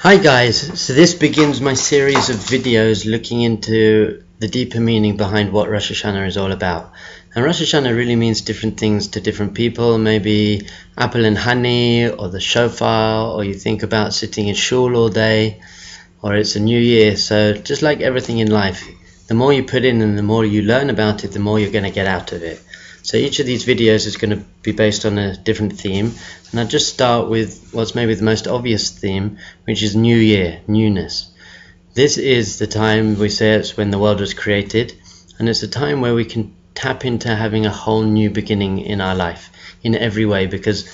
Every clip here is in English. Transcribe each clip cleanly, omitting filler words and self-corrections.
Hi guys, so this begins my series of videos looking into the deeper meaning behind what Rosh Hashana is all about. And Rosh Hashana really means different things to different people, maybe apple and honey, or the shofar, or you think about sitting in shul all day, or it's a new year. So just like everything in life, the more you put in and the more you learn about it, the more you're going to get out of it. So each of these videos is going to be based on a different theme, and I'll just start with what's maybe the most obvious theme, which is New Year, newness. This is the time we say it's when the world was created, and it's a time where we can tap into having a whole new beginning in our life in every way, because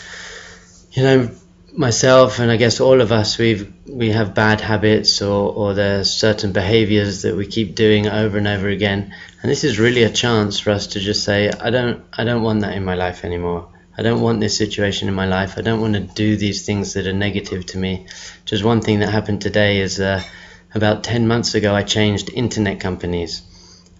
myself and I guess all of us, we have bad habits or there's certain behaviors that we keep doing over and over again, and this is really a chance for us to just say, I don't want that in my life anymore. I don't want this situation in my life. I don't want to do these things that are negative to me. Just one thing that happened today is about 10 months ago I changed internet companies,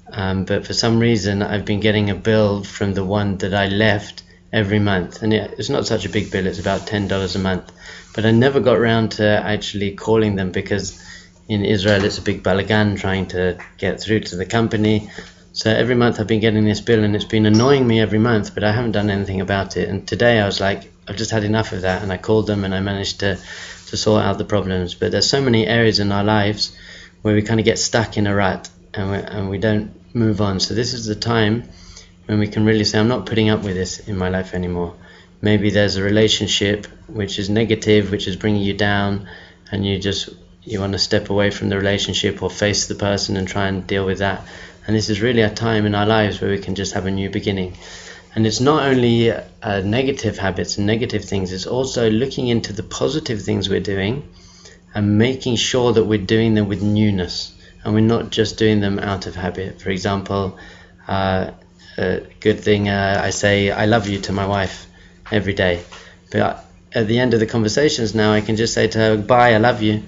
but for some reason I've been getting a bill from the one that I left every month, and it's not such a big bill, it's about $10 a month, but I never got around to actually calling them, because in Israel it's a big balagan trying to get through to the company. So every month I've been getting this bill, and it's been annoying me every month, but I haven't done anything about it. And today I was like, I've just had enough of that, and I called them and I managed to sort out the problems. But there's so many areas in our lives where we kind of get stuck in a rut and we don't move on. So this is the time when we can really say, I'm not putting up with this in my life anymore. Maybe there's a relationship which is negative, which is bringing you down, and you want to step away from the relationship or face the person and try and deal with that. And this is really a time in our lives where we can just have a new beginning. And it's not only negative habits and negative things, it's also looking into the positive things we're doing and making sure that we're doing them with newness, and we're not just doing them out of habit. For example, a good thing, I say I love you to my wife every day, but at the end of the conversations now I can just say to her, bye, I love you.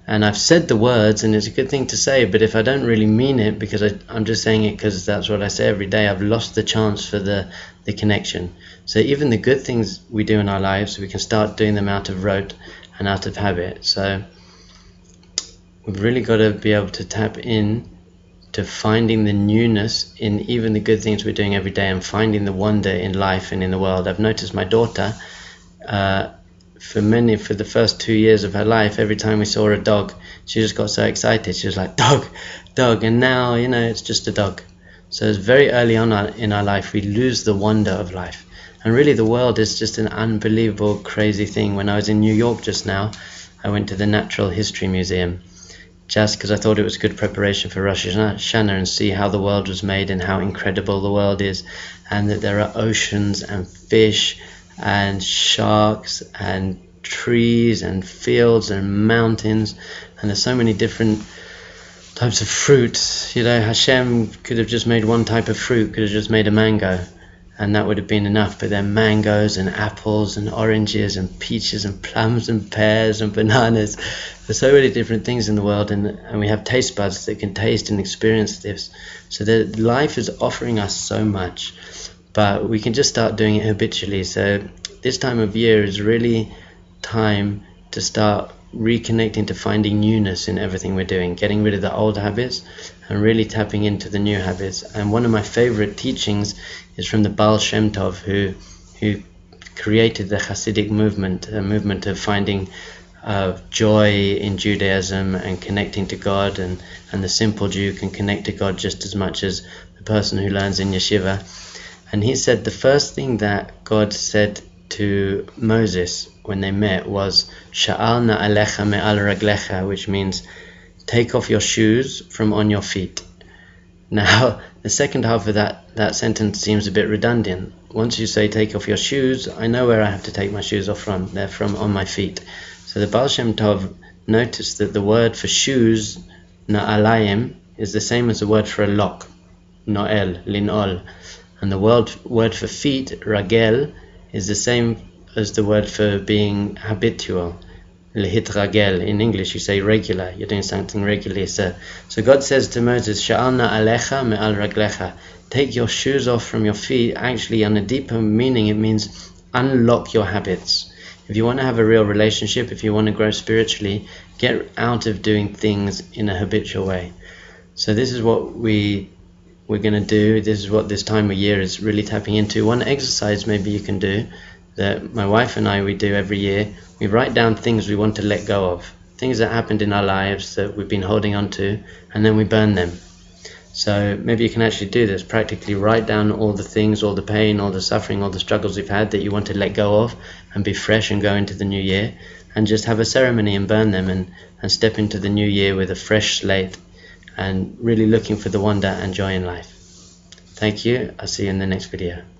And I've said the words, and it's a good thing to say, but if I don't really mean it because I'm just saying it because that's what I say every day, I've lost the chance for the connection. So even the good things we do in our lives, we can start doing them out of rote and out of habit. So we've really got to be able to tap in to finding the newness in even the good things we're doing every day, and finding the wonder in life and in the world. I've noticed my daughter, for the first 2 years of her life, every time we saw a dog, she just got so excited. She was like, dog, dog, and now, it's just a dog. So it's very early on in our life we lose the wonder of life. And really the world is just an unbelievable, crazy thing. When I was in New York just now, I went to the Natural History Museum, just because I thought it was good preparation for Rosh Hashana, and see how the world was made and how incredible the world is, and that there are oceans and fish and sharks and trees and fields and mountains, and there's so many different types of fruits. Hashem could have just made one type of fruit, could have just made a mango, and that would have been enough. But there are mangoes and apples and oranges and peaches and plums and pears and bananas. There's so many different things in the world, and we have taste buds that can taste and experience this. So that life is offering us so much, but we can just start doing it habitually. So this time of year is really time to start reconnecting to finding newness in everything we're doing, getting rid of the old habits and really tapping into the new habits. And one of my favorite teachings is from the Baal Shem Tov, who created the Hasidic movement, a movement of finding joy in Judaism and connecting to God, and the simple Jew can connect to God just as much as the person who learns in yeshiva. And he said the first thing that God said to Moses when they met was Sha'al na'alecha me'al raglecha, which means take off your shoes from on your feet. Now the second half of that sentence seems a bit redundant. Once you say take off your shoes, I know where I have to take my shoes off from. They're from on my feet. So the Baal Shem Tov noticed that the word for shoes, na'alayim, is the same as the word for a lock, no'el, lin'ol. And the word for feet, ragel, is the same as the word for being habitual, lehitragel. In English you say regular, you're doing something regularly. So God says to Moses, Sha'alna alecha me'al raglecha, take your shoes off from your feet. Actually, on a deeper meaning, it means unlock your habits. If you want to have a real relationship, if you want to grow spiritually, get out of doing things in a habitual way. So this is what we're going to do. This is what this time of year is really tapping into. One exercise maybe you can do that my wife and I, we do every year. We write down things we want to let go of, things that happened in our lives that we've been holding on to, and then we burn them. So maybe you can actually do this, practically write down all the things, all the pain, all the suffering, all the struggles you've had that you want to let go of and be fresh and go into the new year, and just have a ceremony and burn them and step into the new year with a fresh slate and really looking for the wonder and joy in life. Thank you. I'll see you in the next video.